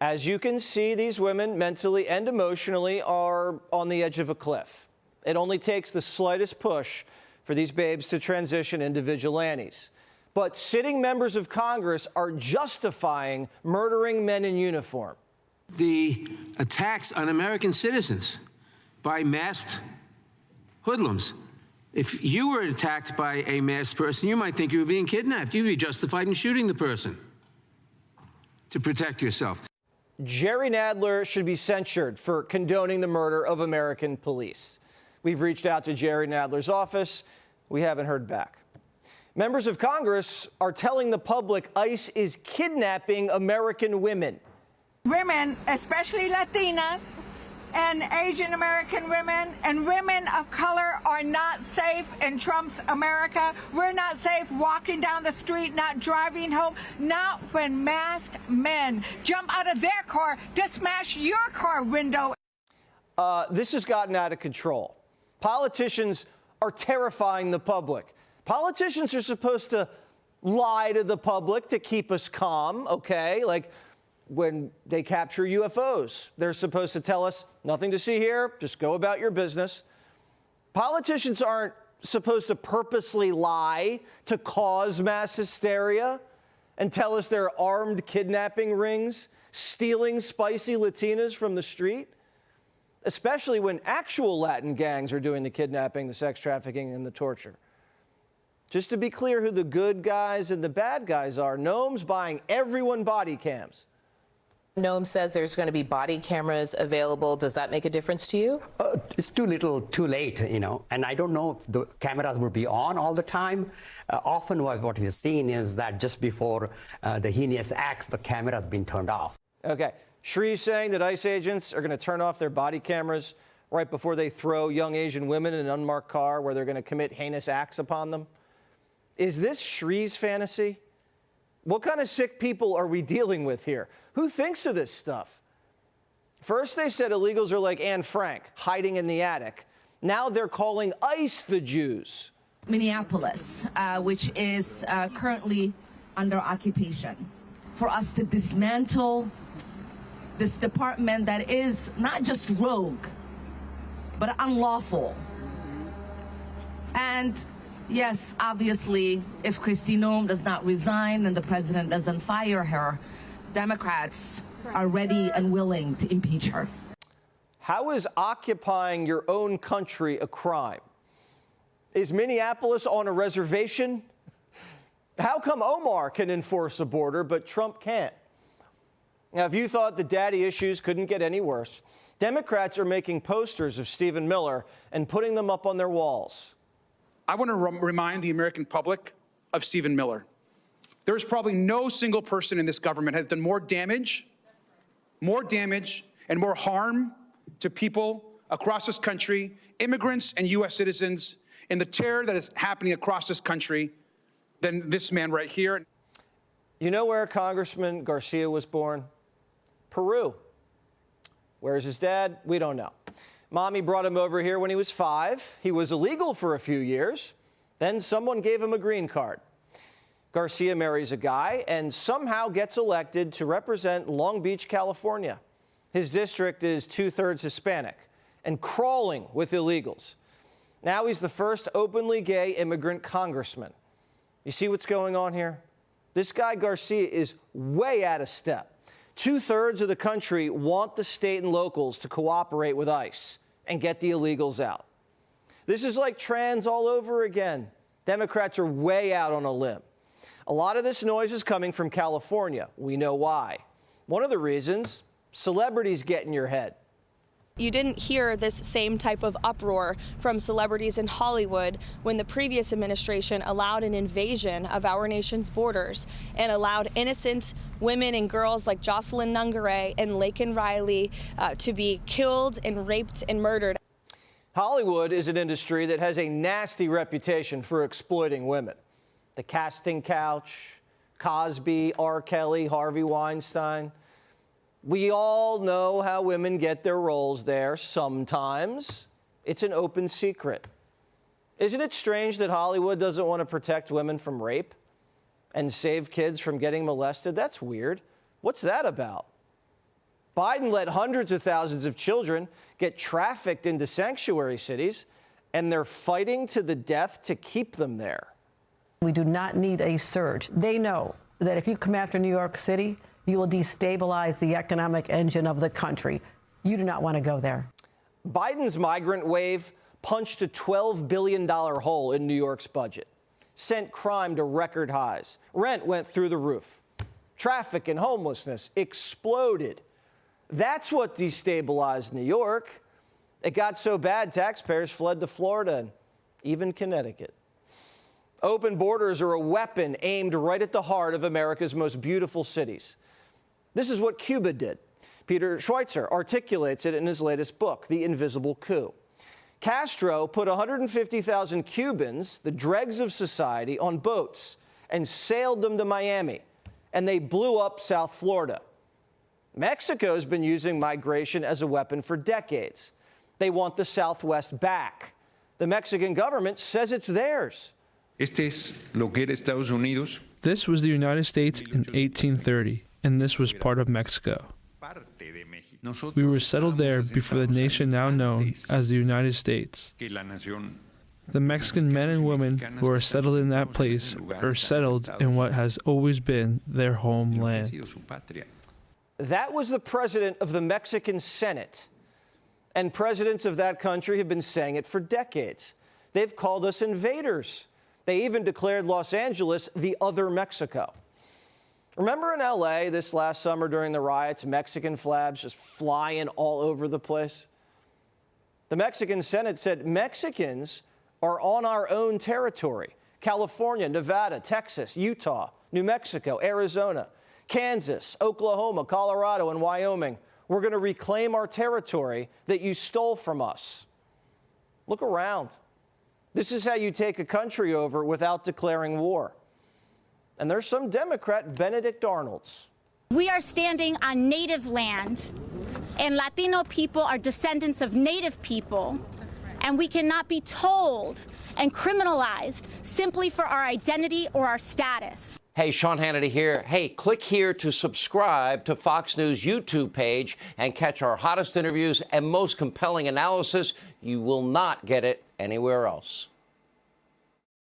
As you can see, these women mentally and emotionally are on the edge of a cliff. It only takes the slightest push for these babes to transition into vigilantes. But sitting members of Congress are justifying murdering men in uniform. The attacks on American citizens by masked hoodlums. If you were attacked by a masked person, you might think you were being kidnapped. You'd be justified in shooting the person to protect yourself. Jerry Nadler should be censured for condoning the murder of American police. We've reached out to Jerry Nadler's office. We haven't heard back. Members of Congress are telling the public ICE is kidnapping American women. Women, especially Latinas and Asian American women and women of color, are not safe in Trump's America. We're not safe walking down the street, not driving home, not when masked men jump out of their car to smash your car window. This has gotten out of control. Politicians are terrifying the public. Politicians are supposed to lie to the public to keep us calm, okay? Like when they capture UFOs, they're supposed to tell us nothing to see here, just go about your business. Politicians aren't supposed to purposely lie to cause mass hysteria and tell us they're armed kidnapping rings, stealing spicy Latinas from the street, especially when actual Latin gangs are doing the kidnapping, the sex trafficking, and the torture. Just to be clear who the good guys and the bad guys are, Noam's buying everyone body cams. Noam says there's going to be body cameras available. Does that make a difference to you? It's too little, too late, you know, and I don't know if the cameras will be on all the time. Often what we've seen is that just before the heinous acts, the camera has been turned off. Okay. Shree's saying that ICE agents are going to turn off their body cameras right before they throw young Asian women in an unmarked car where they're going to commit heinous acts upon them. Is this Shree's fantasy? What kind of sick people are we dealing with here? Who thinks of this stuff? First, they said illegals are like Anne Frank, hiding in the attic. Now they're calling ICE the Jews. Minneapolis, which is currently under occupation, for us to dismantle this department that is not just rogue, but unlawful. And yes, obviously, if Kristi Noem does not resign and the president doesn't fire her, Democrats are ready and willing to impeach her. How is occupying your own country a crime? Is Minneapolis on a reservation? How come Omar can enforce a border, but Trump can't? Now, if you thought the daddy issues couldn't get any worse, Democrats are making posters of Stephen Miller and putting them up on their walls. I want to remind the American public of Stephen Miller. There is probably no single person in this government has done more damage and more harm to people across this country, immigrants and U.S. citizens, in the terror that is happening across this country than this man right here. You know where Congressman Garcia was born? Peru. Where's his dad? We don't know. Mommy brought him over here when he was 5. He was illegal for a few years. Then someone gave him a green card. Garcia marries a guy and somehow gets elected to represent Long Beach, California. His district is 2/3 Hispanic and crawling with illegals. Now he's the first openly gay immigrant congressman. You see what's going on here? This guy Garcia is way out of step. 2/3 of the country want the state and locals to cooperate with ICE and get the illegals out. This is like trans all over again. Democrats are way out on a limb. A lot of this noise is coming from California. We know why. One of the reasons, celebrities get in your head. You didn't hear this same type of uproar from celebrities in Hollywood when the previous administration allowed an invasion of our nation's borders and allowed innocent women and girls like Jocelyn Nungaray and Laken Riley to be killed and raped and murdered. Hollywood is an industry that has a nasty reputation for exploiting women. The casting couch, Cosby, R. Kelly, Harvey Weinstein. We all know how women get their roles there. Sometimes it's an open secret. Isn't it strange that Hollywood doesn't want to protect women from rape and save kids from getting molested? That's weird. What's that about? Biden let hundreds of thousands of children get trafficked into sanctuary cities, and they're fighting to the death to keep them there. We do not need a surge. They know that if you come after New York City, you will destabilize the economic engine of the country. You do not want to go there. Biden's migrant wave punched a $12 billion hole in New York's budget, sent crime to record highs. Rent went through the roof. Traffic and homelessness exploded. That's what destabilized New York. It got so bad, taxpayers fled to Florida and even Connecticut. Open borders are a weapon aimed right at the heart of America's most beautiful cities. This is what Cuba did. Peter Schweitzer articulates it in his latest book, The Invisible Coup. Castro put 150,000 Cubans, the dregs of society, on boats and sailed them to Miami, and they blew up South Florida. Mexico's been using migration as a weapon for decades. They want the Southwest back. The Mexican government says it's theirs. Este es lo que era Estados Unidos. This was the United States in 1830, and this was part of Mexico. We were settled there before the nation now known as the United States. The Mexican men and women who are settled in that place are settled in what has always been their homeland. That was the president of the Mexican Senate. And presidents of that country have been saying it for decades. They've called us invaders. They even declared Los Angeles the other Mexico. Remember in LA this last summer during the riots, Mexican flags just flying all over the place? The Mexican Senate said Mexicans are on our own territory. California, Nevada, Texas, Utah, New Mexico, Arizona, Kansas, Oklahoma, Colorado, and Wyoming. We're going to reclaim our territory that you stole from us. Look around. This is how you take a country over without declaring war. And there's some Democrat Benedict Arnolds. We are standing on Native land, and Latino people are descendants of Native people, and we cannot be told and criminalized simply for our identity or our status. Hey, Sean Hannity here. Hey, click here to subscribe to Fox News YouTube page and catch our hottest interviews and most compelling analysis. You will not get it anywhere else.